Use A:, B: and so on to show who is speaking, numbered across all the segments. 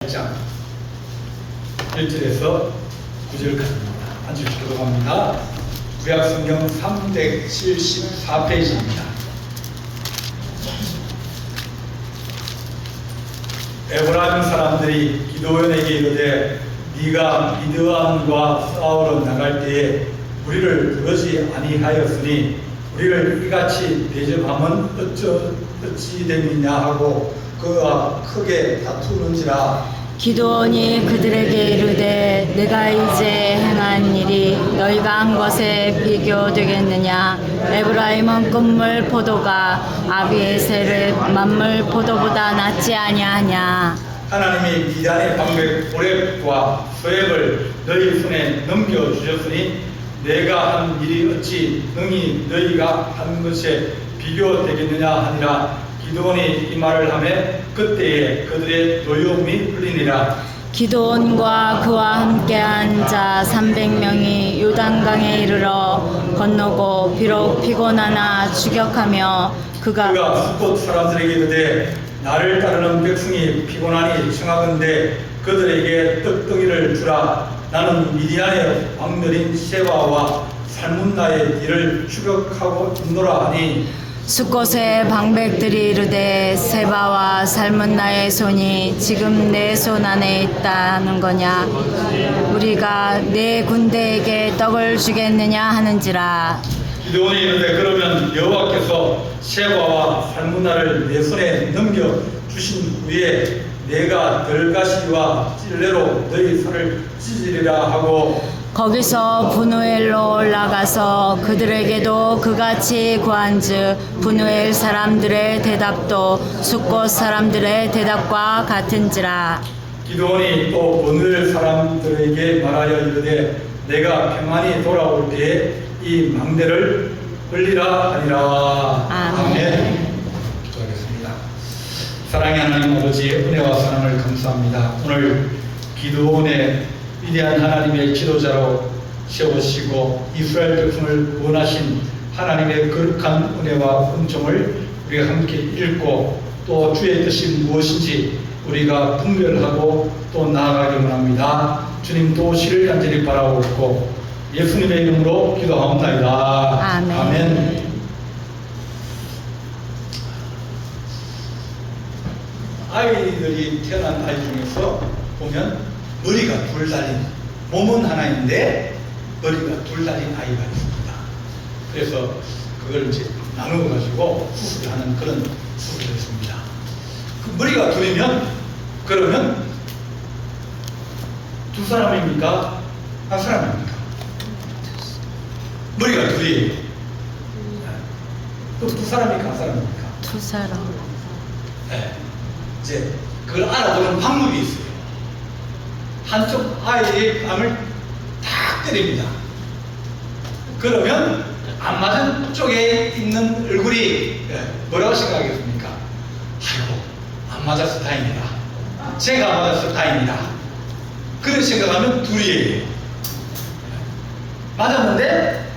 A: 8장 1절에서 9절까지입니다. 한 줄씩 기도합니다. 구약성경 374페이지입니다. 에브라임 사람들이 기드온에게 이르되 네가 미드안과 싸우러 나갈 때에 우리를 부르지 아니하였으니 우리를 이같이 대접함은 어찌 됨이냐 하고 그와 크게 다투는지라.
B: 기드온이 그들에게 이르되 내가 이제 행한 일이 너희가 한 것에 비교되겠느냐. 에브라임은 끝물 포도가 아비에셀의 만물 포도보다 낫지 아니하냐.
A: 하나님이 미디안의 방백 오렙과 소액을 너희 손에 넘겨주셨으니 내가 한 일이 어찌 능히 너희가 한 것에 비교되겠느냐 하니라. 기드온이 이 말을 하며 그때에 그들의 노여움이 흘리니라.
B: 기드온과 그와 함께한 자 300명이 요단강에 이르러 건너고 비록 피곤하나 추격하며 그가
A: 숫곳 사람들에게 이르되 나를 따르는 백성이 피곤하니 청하건대 그들에게 떡덩이를 주라. 나는 미디안의 왕들인 세바와 살문나의 일을 추격하고 있노라 하니.
B: 숫곳의 방백들이 이르되 세바와 살문나의 손이 지금 내 손 안에 있다는 거냐. 우리가 내 군대에게 떡을 주겠느냐 하는지라.
A: 기드온이 이르되 그러면 여호와께서 세바와 살문나를 내 손에 넘겨주신 후에 내가 들가시와 찔레로 너희 손을 찢으리라 하고.
B: 거기서 분우엘로 올라가서 그들에게도 그같이 구한즉 분우엘 사람들의 대답도 숫곳 사람들의 대답과 같은지라.
A: 기드온이 또 분우엘 사람들에게 말하여 이르되 내가 평안히 돌아올 때에 이 망대를 흘리라 하니라. 아멘. 기도하겠습니다. 사랑의 하나님 아버지, 은혜와 사랑을 감사합니다. 오늘 기드온의 위대한 하나님의 지도자로 세우시고 이스라엘 백성을 구원하신 하나님의 거룩한 은혜와 은총을 우리가 함께 읽고 또 주의 뜻이 무엇인지 우리가 분별하고 또 나아가기 원합니다. 주님 도우시를 간절히 바라옵고 예수님의 이름으로 기도하옵나이다.
B: 아멘.
A: 아멘. 아이들이 태어난 아이 중에서 보면 머리가 둘 달린, 몸은 하나인데 머리가 둘 달린 아이가 있습니다. 그래서 그걸 이제 나누어가지고 수술하는 그런 수술을 했습니다. 그 머리가 둘이면 그러면 두 사람입니까? 한 사람입니까? 머리가 둘이에요. 또 두 사람입니까? 한 사람입니까?
B: 두 사람.
A: 네. 이제 그걸 알아보는 방법이 있어요. 한쪽 아이의 뺨을 탁 때립니다. 그러면 안 맞은 쪽에 있는 얼굴이 뭐라고 생각하겠습니까? 아이고, 안 맞았어 다행이다. 제가 안 맞았어 다행이다. 그런 생각하면 둘이에요. 맞았는데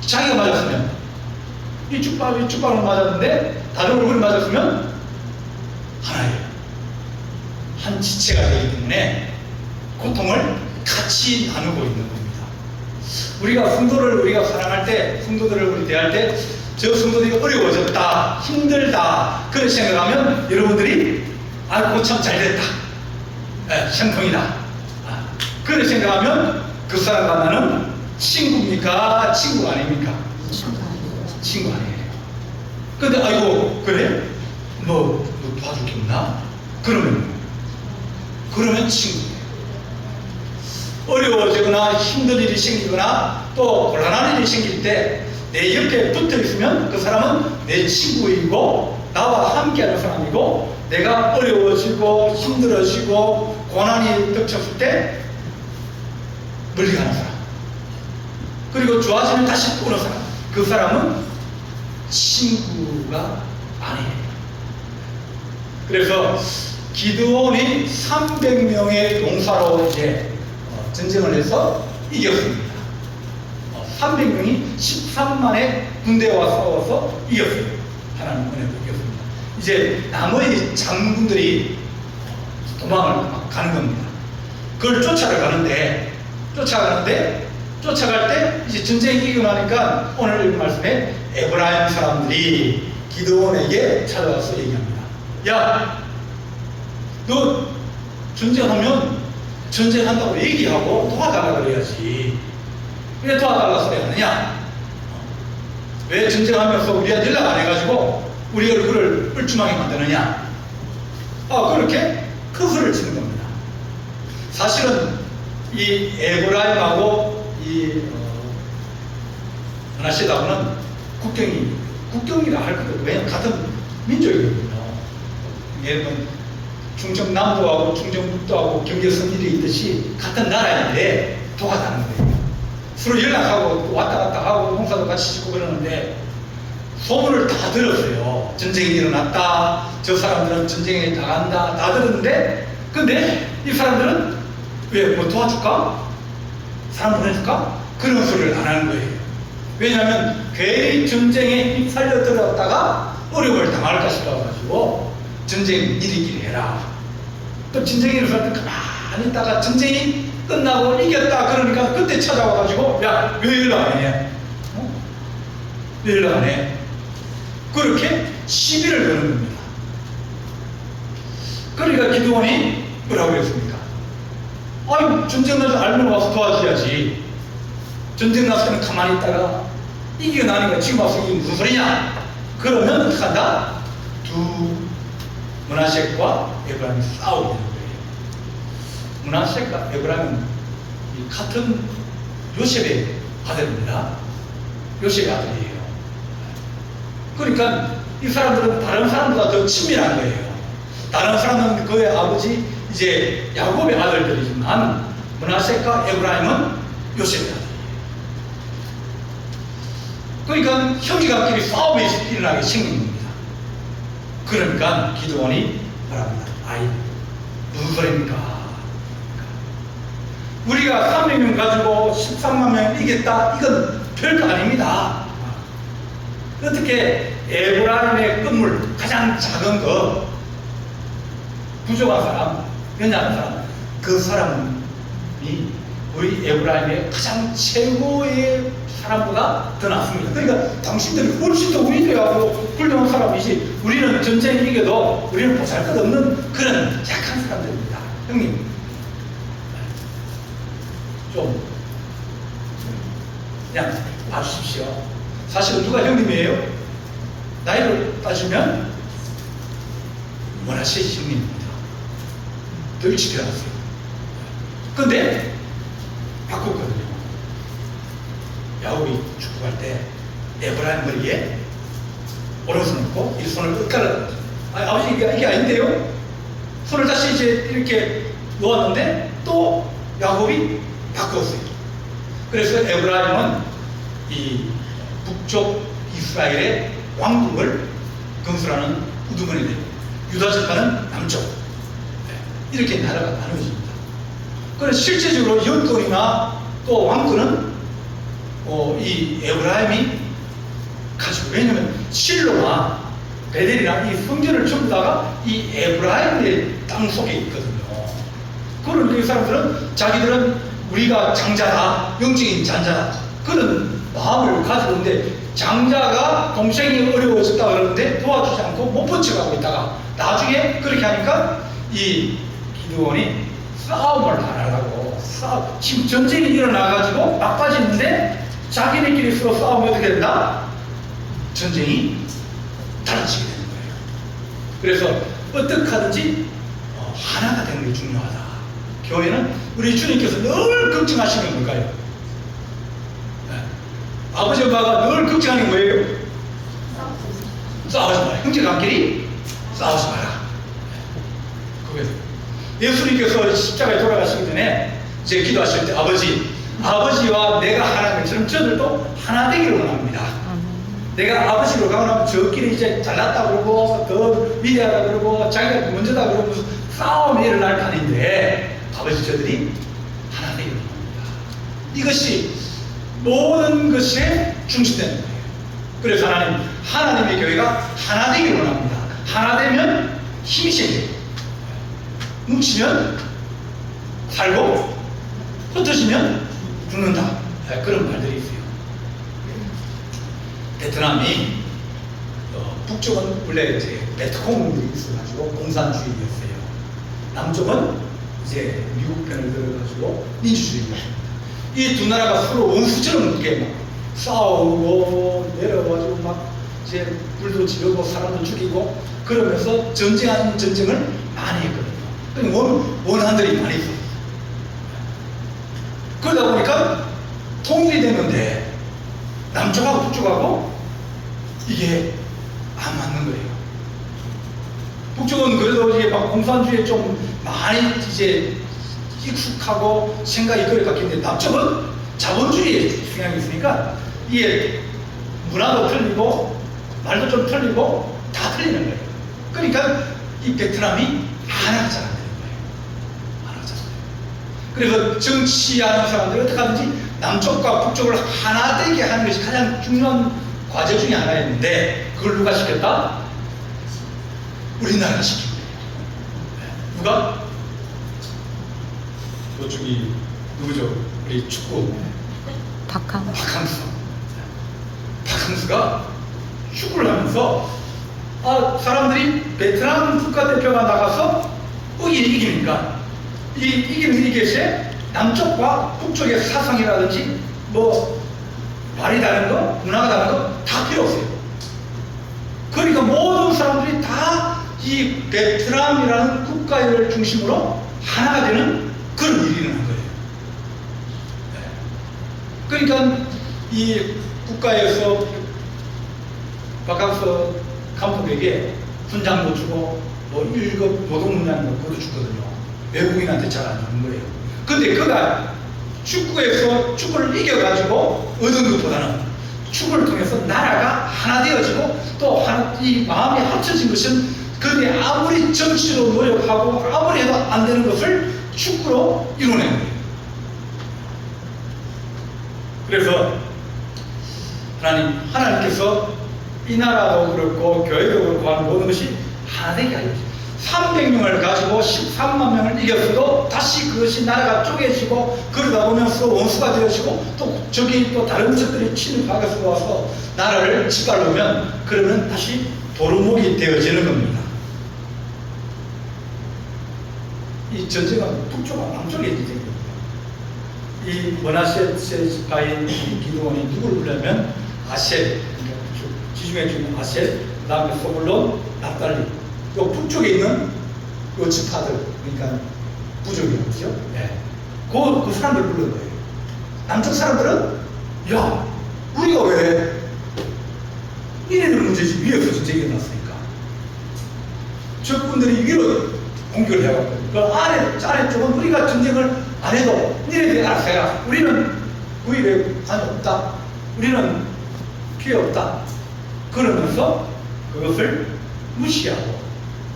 A: 자기가 맞았으면 이쪽 뺨을 맞았는데 다른 얼굴이 맞았으면 하나예요. 한 지체가 되기 때문에 고통을 같이 나누고 있는 겁니다. 우리가 성도를 우리가 사랑할 때, 성도들을 우리 대할 때, 저 성도들이 어려워졌다, 힘들다, 그런 생각하면 여러분들이 아이고 참 잘됐다, 형통이다, 그런 생각하면 그 사람과 나는 친구입니까? 친구가 아닙니까? 친구 아니에요. 근데 아이고 그래? 너 도와줄 게 없나? 그러면 친구예요. 어려워지거나 힘든 일이 생기거나 또 곤란한 일이 생길 때 내 옆에 붙어 있으면 그 사람은 내 친구이고 나와 함께하는 사람이고, 내가 어려워지고 힘들어지고 고난이 닥쳤을 때 멀리 가는 사람, 그리고 좋아지면 다시 또 오는 사람, 그 사람은 친구가 아니에요. 그래서 기드온이 300명의 용사로 이제 전쟁을 해서 이겼습니다. 300명이 13만의 군대와 싸워서 이겼어요. 하나님 은혜로 이겼습니다. 이제 나머지 장군들이 도망을 막 가는 겁니다. 그걸 쫓아가갈 때 이제 전쟁이 이기고 나니까 오늘 읽은 말씀에 에브라임 사람들이 기드온에게 찾아와서 얘기합니다. 야, 너 전쟁하면 전쟁한다고 얘기하고 도와달라 그래야지. 왜 도와달라 소리 하느냐? 왜 전쟁하면서 우리한테 연락 안 해가지고 우리 얼굴을 뻘쭘하게 만드느냐? 그렇게 커프를 치는 겁니다. 사실은 이 에브라임하고 이 므낫세하고는 국경이라 할 것도 왜냐면 같은 민족이거든요. 예를 들면 충청남도하고 충청북도하고 경계선일이 있듯이 같은 나라인데 도가 다른 거예요. 서로 연락하고 왔다 갔다 하고 농사도 같이 짓고 그러는데 소문을 다 들었어요. 전쟁이 일어났다. 저 사람들은 전쟁에 나간다. 다 들었는데 근데 이 사람들은 왜 뭐 도와줄까? 사람 보내줄까? 그런 소리를 안 하는 거예요. 왜냐하면 괜히 전쟁에 휩쓸려들었다가 어려움을 당할까 싶어가지고 전쟁 일이길 해라. 또 전쟁이 일어날 때 가만히 있다가 전쟁이 끝나고 이겼다 그러니까 그때 찾아와가지고 야, 왜 연락 안 해? 왜 연락 안 해? 그렇게 시비를 거는 겁니다. 그러니까 기드온이 뭐라고 했습니까? 아유, 전쟁 나서 알면 와서 도와줘야지. 전쟁 나서는 가만히 있다가 이기고 나니까 지금 와서 이게 무슨 소리냐? 그러면 어떻게 한다? 므낫세과 에브라임이 싸우게 되는 거예요. 므낫세과 에브라임은 같은 요셉의 아들입니다. 요셉의 아들이에요. 그러니까 이 사람들은 다른 사람보다 더 친밀한 거예요. 다른 사람은 그의 아버지 이제 야곱의 아들들이지만 므낫세과 에브라임은 요셉의 아들이에요. 그러니까 형제간끼리 싸움이 일어나게 생긴 겁니다. 그러니까 기드온이 말합니다. 아이, 무슨 소리입니까? 우리가 300명 가지고 13만 명 이겼다. 이건 별거 아닙니다. 어떻게 에브라임의 건물 가장 작은 거 부족한 사람, 연약한 사람, 그 사람이 우리 에브라임의 가장 최고의 사람보다 더 낫습니다. 그러니까 당신들이 훨씬 더 위대하고 훌륭한 사람이지 우리는 전쟁 이겨도 우리는 보잘것없는 그런 약한 사람들입니다. 형님 좀 그냥 봐주십시오. 사실은 누가 형님이에요? 나이를 따지면 므낫세 형님입니다. 더 일찍 태어났어요. 근데 바꿨거든요. 야곱이 축구할 때 에브라임 머리에 오른손을 놓고 이 손을 엇갈아. 아버지 이게 아닌데요? 손을 다시 이제 이렇게 놓았는데 또 야곱이 바꿨어요. 그래서 에브라임은 이 북쪽 이스라엘의 왕국을 건설하는 우두머니 되고 유다 지파는 남쪽 이렇게 나라가 나눠집니다. 그래서 실제적으로 연권이나 또 왕권은 이 에브라임이 가지고, 왜냐면 실로나 베델이나 이 성전을 전부 다가 이 에브라임의 땅 속에 있거든요. 그런 그 사람들은 자기들은 우리가 장자다, 영적인 장자다, 그런 마음을 가지고 있는데 장자가 동생이 어려워졌다 그러는데 도와주지 않고 못 본 척하고 있다가 나중에 그렇게 하니까 이 기드온이 싸움을 안 하려고 지금 전쟁이 일어나가지고 막빠지는데 자기네끼리 서로 싸우면 어떻게 된다? 전쟁이 달라지게 되는 거예요. 그래서 어떻게 하든지 하나가 되는 게 중요하다. 교회는 우리 주님께서 늘 걱정하시는 걸까요? 아버지 엄마가 늘 걱정하는 게 뭐예요? 싸우지 마라. 형제간끼리 싸우지 마라. 그거예요. 예수님께서 십자가에 돌아가시기 전에 이제 기도하실 때 아버지와 내가 하나인 것처럼 저들도 하나 되기를 원합니다. 내가 아버지로 가고 나면 저끼리 이제 잘났다 그러고 더 위대하다 그러고 자기가 먼저다 그러고 싸움이 일어날 판인데 아버지 저들이 하나 되기를 원합니다. 이것이 모든 것에 중심되는 거예요. 그래서 하나님의 교회가 하나 되기를 원합니다. 하나 되면 힘이 생겨요. 뭉치면 살고 흩어지면 죽는다. 그런 말들이 있어요. 베트남이 북쪽은 원래 이제 베트콩들이 있어가지고 공산주의였어요. 남쪽은 이제 미국 편을 들어가지고 민주주의예요. 이 두 나라가 서로 원수처럼 이렇게 막 싸우고 내려가지고 막 이제 불도 지르고 사람도 죽이고 그러면서 전쟁 전쟁을 많이 했거든요. 그러니까 원한들이 많이 있어요. 그러다 보니까 통일이 됐는데 남쪽하고 북쪽하고 이게 안 맞는 거예요. 북쪽은 그래도 이제 막 공산주의에 좀 많이 이제 익숙하고 생각이 그래 갔겠는데 남쪽은 자본주의의 성향이 있으니까 이게 문화도 틀리고 말도 좀 틀리고 다 틀리는 거예요. 그러니까 이 베트남이 하나가 잘 안 되는 거예요. 하나가 잘 안 돼요. 그래서 정치하는 사람들이 어떻게 하든지 남쪽과 북쪽을 하나 되게 하는 것이 가장 중요한 과제 중에 하나였는데 그걸 누가 시켰다? 우리나라가 시킨 거예요. 누가? 저쪽이 누구죠? 우리 축구 박항수. 박항수가 축구를 하면서 사람들이 베트남 국가대표가 나가서 이기니까 이기는 것에 남쪽과 북쪽의 사상이라든지 뭐 말이 다른 거, 문화가 다른 거 다 필요 없어요. 그러니까 모든 사람들이 다 이 베트남이라는 국가를 중심으로 하나가 되는 그런 일이 일어난 거예요. 그러니까 이 국가에서 박항서 감독에게 훈장도 주고 뭐 1급 노동문양도 그것도 주거든요. 외국인한테 잘 안 주는 거예요. 근데 그가 축구에서 축구를 이겨가지고 얻은 것보다는 축구를 통해서 나라가 하나 되어지고 또 이 마음이 합쳐진 것은 그게 아무리 정치로 노력하고 아무리 해도 안 되는 것을 축구로 이뤄낸 거예요. 그래서 하나님께서 이 나라도 그렇고 교회도 그렇고 하는 모든 것이 하나 되게 하셨어요. 300명을 가지고 13만 명을 이겼어도 다시 그것이 나라가 쪼개지고 그러다 보면 서로 원수가 되어지고 또 저기 또 다른 적들이 침입하게서 와서 나라를 짓밟으면 그러면 다시 도루묵이 되어지는 겁니다. 이 전쟁은 북쪽과 남쪽의 전쟁입니다. 이 머나셋 지파인 기드온이 누구를 부르냐면 아셀, 그러니까 지중해 주는 아셀, 그 다음에 소블론, 납달리, 요 북쪽에 있는 요 지파들, 그러니까 부족이었죠. 네. 그 사람들 부른 거예요. 남쪽 사람들은 야, 우리가 왜 이래는 문제지 위에서 전쟁이 일어났으니까 적군들이 위로 공격을 해갖고 그 아래쪽은 우리가 전쟁을 안 해도 니네들이 알아서 해라. 우리는 그 일에 관이 없다. 우리는 피해 없다. 그러면서 그것을 무시하고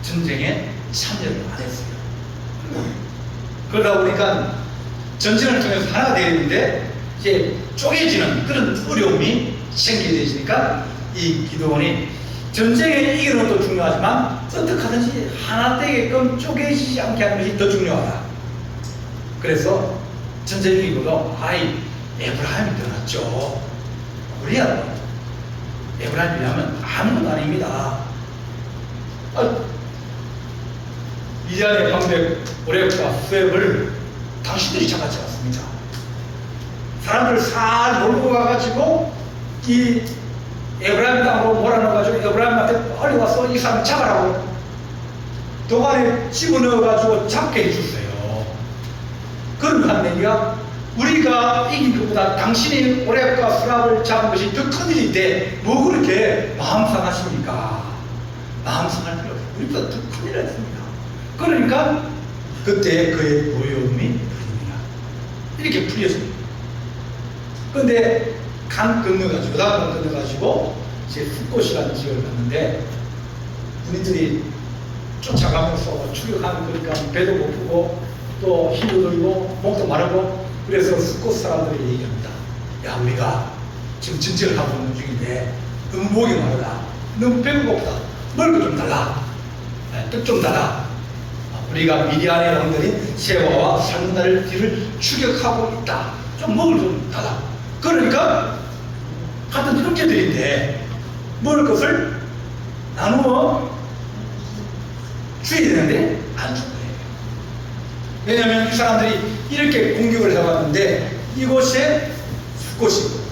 A: 전쟁에 참여를 안 했어요. 그러다 보니까 전쟁을 통해서 하나가 되는데 이제 쪼개지는 그런 어려움이 생기게 되니까 이 기드온이 전쟁에 이기는 것도 중요하지만 어떻게 하든지 하나 되게끔 쪼개지지 않게 하는 것이 더 중요하다. 그래서 전쟁 이기고도 에브라임이 더 낫죠. 우리야 에브라임이라면 아무것도 아닙니다. 미디안의 방백 오렙과 수렙을 당신들이 잡았지 않습니까? 사람들 살 몰고 가가지고 이 에브라임 땅으로 몰아넣어가지고 에브라임한테 빨리 와서 이 사람 잡아라고 도관에 집어넣어가지고 잡게 해줬어요. 그러면 내가 우리가 이긴 것보다 당신이 오렙과 수랍을 잡은 것이 더 큰 일인데 뭐 그렇게 마음 상하십니까? 마음 상할 필요 없어요. 우리보다 더 큰 일을 했습니다. 그러니까 그때 그의 노여움이 풀립니다. 이렇게 풀렸습니다. 그런데 강 건너가지고 요단 건너가지고 이제 숫꽃이라는 지역을 갔는데 군인들이 쫓아가면서 추격하는 거니까 배도 고프고 또 힘도 들고 목도 마르고 그래서 숫꽃 사람들이 얘기합니다. 야, 우리가 지금 전쟁을 하고 있는 중인데 너무 목이 마르다. 너무 배가 고프다. 먹을 거 좀 달라. 떡 좀 달라. 우리가 미디안의 왕들인 세바와 살문나를 뒤를 추격하고 있다. 좀 먹을 좀 달라. 그러니까 같은 형제들인데 먹을 것을 나누어 줘야 되는데 안 준 거예요. 왜냐하면 이 사람들이 이렇게 공격을 해왔는데 이곳에 숫곳이고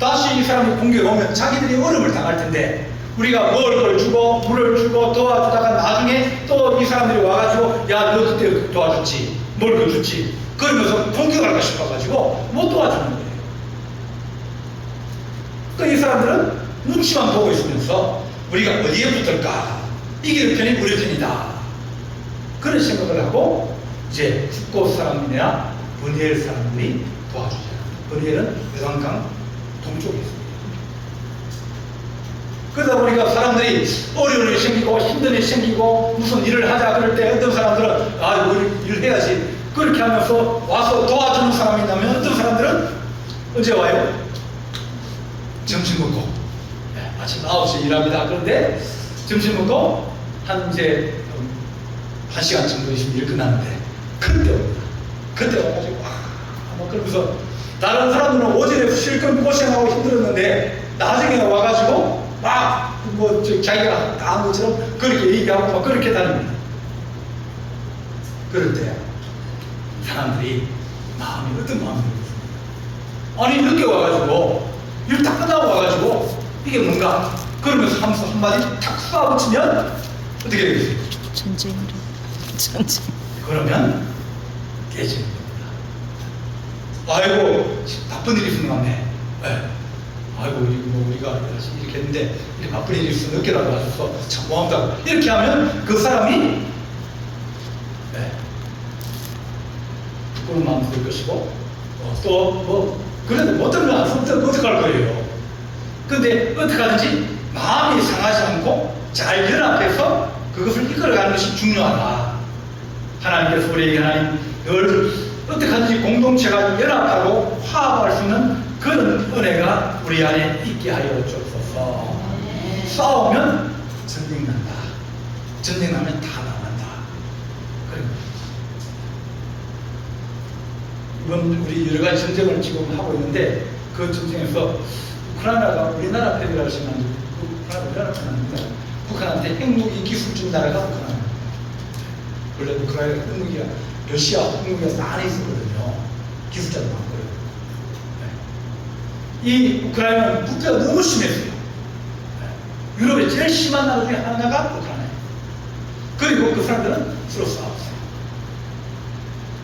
A: 다시 이 사람이 공격이 오면 자기들이 어려움을 당할 텐데 우리가 먹을 걸 주고 물을 주고 도와주다가 나중에 또 이 사람들이 와가지고 야 너 그때 도와줬지 먹을 걸 줬지 그러면서 공격할까 싶어가지고 못 도와주는 거예요. 그러니까 이 사람들은 눈치만 보고 있으면서 우리가 어디에 붙을까 이기는 편이 우리 편이다 그런 생각을 하고 이제 숫곳 사람이나 브니엘 사람들이 도와주자. 브니엘은 요단강 동쪽에 있습니다. 그러다 보니까 사람들이 어려운 일이 생기고 힘든 일이 생기고 무슨 일을 하자 그럴 때 어떤 사람들은 아 우리 일을 해야지 그렇게 하면서 와서 도와주는 사람이 있다면 어떤 사람들은 언제 와요? 점심 먹고 아침 9시에 일합니다. 그런데 점심 먹고 한 이제 1시간 정도 있으면 일 끝났는데 그때 옵니다. 그때 와가지고 막 그러면서 다른 사람들은 오전에 실컷 고생하고 힘들었는데 나중에 와가지고 막 뭐 자기가 다 한 것처럼 그렇게 얘기하고 막 그렇게 다닙니다. 그럴 때 사람들이 마음이 어떤 마음이 들겠습니까? 아니 늦게 와가지고 일 딱 끝나고 와가지고 이게 뭔가 그러면서 하면서 한마디 탁 쏘아붙이면 어떻게 되겠어요?
B: 전쟁이래. 전쟁.
A: 그러면 깨지는 겁니다. 아이고 나쁜 일이 있는 것 같네. 네. 아이고 우리가 이렇게 했는데 이렇게 바쁜 일이 있어 늦게라도 와줘서 참 고맙다고 이렇게 하면 그 사람이 네. 부끄러운 마음 들 것이고 또 뭐 그래도 못 들으면 안 쓰면 어떡할 거예요. 근데 어떻게 하든지 마음이 상하지 않고 잘 연합해서 그것을 이끌어가는 것이 중요하다. 하나님께서 우리에게 하나님 늘 어떻게 하든지 공동체가 연합하고 화합할 수 있는 그런 은혜가 우리 안에 있게 하여 주옵소서. 싸우면 전쟁 난다. 전쟁 나면 다 나간다. 그리고 이번 우리 여러 가지 전쟁을 지금 하고 있는데 그 전쟁에서 우크라이나가 우리나라 편이라고 하시면 우리나라 편 아닙니다. 북한한테 핵무기 기술 준 나라가 우크라이나. 원래 우크라이나 핵무기가 러시아 핵무기가 많이 있었거든요. 기술자도 많고요. 이 우크라이나는 부패가 너무 심했어요. 유럽의 제일 심한 나라 중에 하나가 우크라이나예요. 그리고 그 사람들은 서로 싸웠어요.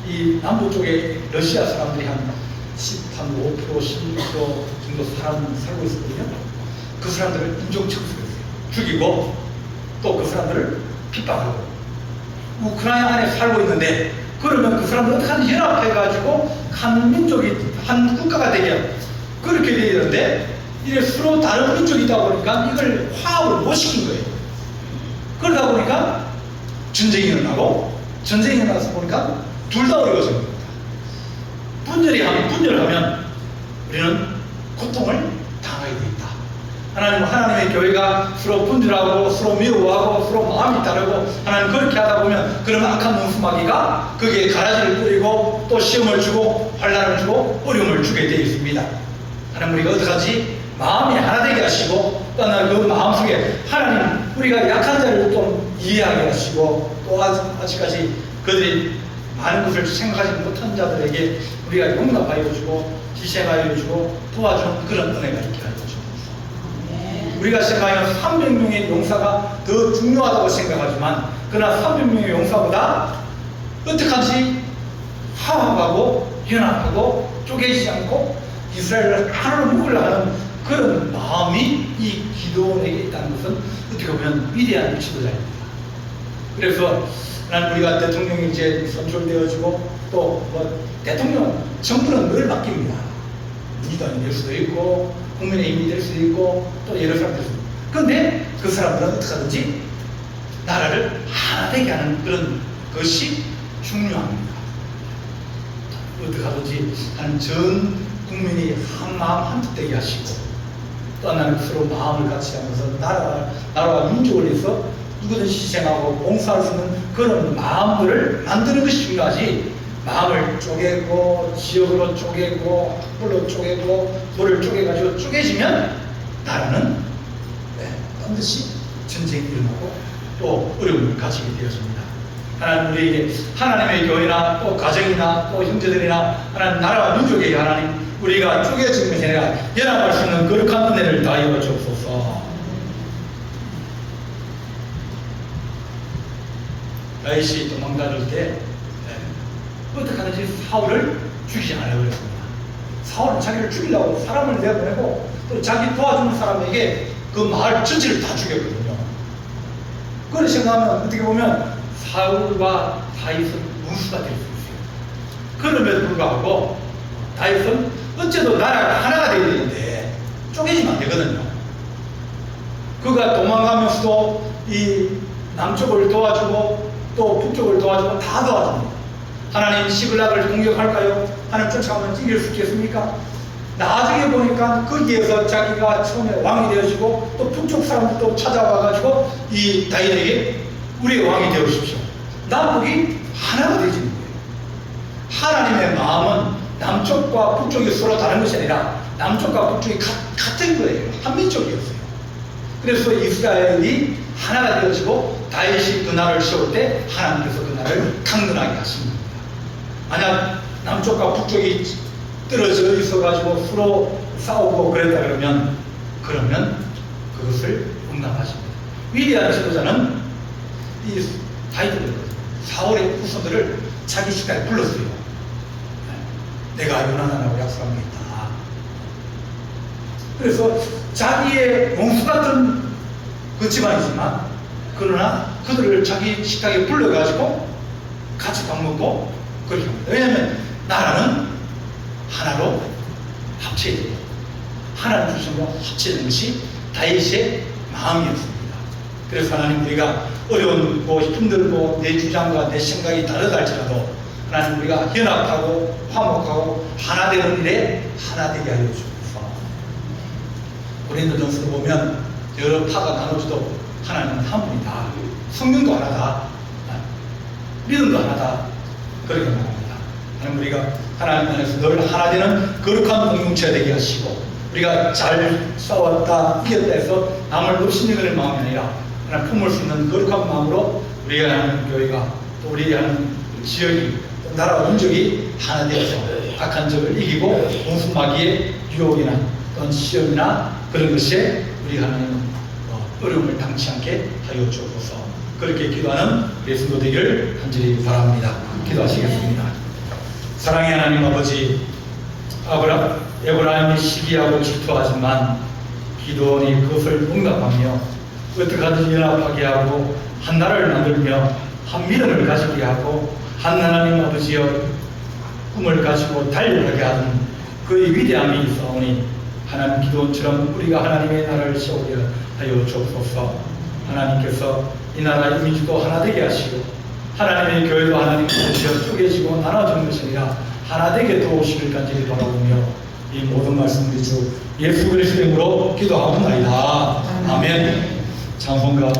A: 이 남부 쪽에 러시아 사람들이 한 5%, 16% 정도 사람 살고 있었거든요. 그 사람들을 인종청소했어요. 죽이고 또 그 사람들을 핍박하고 우크라이나 안에 살고 있는데 그러면 그 사람들은 어떻게 하는지 연합해가지고 한 민족이 한 국가가 되게 하고 그렇게 되어 있는데 이게 서로 다른 민족이 있다 보니까 이걸 화합을 못 시킨 거예요. 그러다 보니까 전쟁이 일어나고 전쟁이 일어나서 보니까 둘 다 어려워진 겁니다. 분열하면 우리는 고통을 당하게 돼 있다. 하나님의 교회가 서로 분열하고 서로 미워하고 서로 마음이 다르고 하나님 그렇게 하다 보면 그러면 악한 원수마귀가 거기에 가라지를 뿌리고 또 시험을 주고 환난을 주고 어려움을 주게 되어 있습니다. 하나님 우리가 어떡하지? 마음이 하나 되게 하시고 또 그 마음속에 하나님 우리가 약한 자를 좀 이해하게 하시고 또 아직까지 그들이 많은 것을 생각하지 못한 자들에게 우리가 용납하여 주고 희생하여 주고 도와주는 그런 은혜가 있게 하여 주옵소서. 우리가 생각하면 300명의 용사가 더 중요하다고 생각하지만 그러나 300명의 용사보다 어떡하지? 화합하고 연합하고 쪼개지지 않고 이스라엘을 하나로 묶으려 하는 그런 마음이 이 기도원에게 있다는 것은 어떻게 보면 위대한 지도자입니다. 그래서 난 우리가 대통령이 이제 선출되어지고 또 뭐 대통령 정부는 늘 바뀝니다. 리더이 될 수도 있고 국민의힘이 될 수도 있고 또 여러 사람 될 수도 있고 그런데 그 사람들은 어떻게 하든지 나라를 하나 되게 하는 그런 것이 중요합니다. 어떻게 하든지 하는 전 국민이 한 마음 한뜻 되게 하시고 또 하나는 서로 마음을 같이 하면서 나라와 민족을 위해서 누구든지 희생하고 봉사할 수 있는 그런 마음들을 만드는 것이 중요하지, 마음을 쪼개고 지역으로 쪼개고 학벌로 쪼개고 돌을 쪼개가지고 쪼개지면 나라는 반드시 전쟁이 일어나고 또 어려움을 가지게 되어집니다. 하나님 우리에게 하나님의 교회나 또 가정이나 또 형제들이나 하나님 나라와 민족에게 하나님 우리가 쪼개지는 것이 아니라 연합할 수 있는 거룩한 은혜를 다하여 주옵소서. 다윗이 도망다닐 때 어떻게 하든지 사울을 죽이지 않으려고 했습니다. 사울은 자기를 죽이려고 사람을 내보내고 또 자기 도와주는 사람에게 그 마을 전체를 다 죽였거든요. 그걸 생각하면 어떻게 보면 사울과 다윗은 문수가 될 수 있어요. 그럼에도 불구하고 다윗은 어째도 나라가 하나가 되어야 되는데 쪼개지면 안 되거든요. 그가 도망가면서도 이 남쪽을 도와주고 또 북쪽을 도와주고 다 도와줍니다. 하나님 시글락을 공격할까요? 하나님 쫓아가면 이길 수 있겠습니까? 나중에 보니까 거기에서 자기가 처음에 왕이 되어지고 또 북쪽 사람들도 찾아와가지고 이 다윗에게 우리의 왕이 되어주십시오. 남북이 하나가 되어지는 거예요. 하나님의 마음은 남쪽과 북쪽이 서로 다른 것이 아니라 남쪽과 북쪽이 같은 거예요. 한민족이었어요. 그래서 이스라엘이 하나가 되어지고 다윗이 그 나라를 세울 때 하나님께서 그 나라를 강건하게 하십니다. 만약 남쪽과 북쪽이 떨어져 있어가지고 서로 싸우고 그랬다 그러면 그것을 응답하십니다. 위대한 지도자는 이 다윗이거든요. 사울의 후손들을 자기 식당에 불렀어요. 내가 요나단하고 약속한 게 있다. 그래서 자기의 원수 같은 그 집안이지만 그러나 그들을 자기 식당에 불러가지고 같이 밥 먹고 그렇게 합니다. 왜냐하면 나라는 하나로 합쳐야 돼요. 하나님 주심으로 합치는 것이 다윗의 마음이었습니다. 그래서 하나님 우리가 어려운고 힘들고 내 주장과 내 생각이 다르다 할지라도 하나님 우리가 연합하고 화목하고 하나 되는 일에 하나 되게 하여 주옵소서. 고린도전서를 보면 여러 파가 나눠져도 하나님은 한 분이다. 성령도 하나다. 믿음도 하나다. 그렇게 말합니다. 하나님 우리가 하나님 안에서 늘 하나 되는 거룩한 공동체가 되게 하시고 우리가 잘 싸웠다 이겼다 해서 남을 없이는 마음이 아니라 하나님 품을 수 있는 거룩한 마음으로 우리가 하는 교회가 또 우리 하는 지역이 또 나라와 민족이 하나 되어서 악한 적을 이기고 원수마귀의 유혹이나 또는 시험이나 그런 것에 우리 하나님은 어려움을 당치 않게 하여 주옵소서. 그렇게 기도하는 우리 성도 되기를 간절히 바랍니다. 기도하시겠습니다. 사랑의 하나님 아버지, 에브라임이 시기하고 질투하지만 기도원이 그것을 응답하며 어떻게 하든지 연합하게 하고 한 나라를 만들며 한 믿음을 가지게 하고 한 하나님 아버지여 꿈을 가지고 달려가게 하는 그의 위대함이 있사오니 하나님 기도원처럼 우리가 하나님의 나라를 세우게 하여 주옵소서. 하나님께서 이 나라 이민주도 하나 되게 하시고 하나님의 교회도 하나님께서 쪼개지고 나눠지는 것이 아니라 하나 되게 도우시길 간절히 바라보며 이 모든 말씀 우리 주 예수 그리스도의 이름으로 기도하옵나이다. 아멘. 찬송가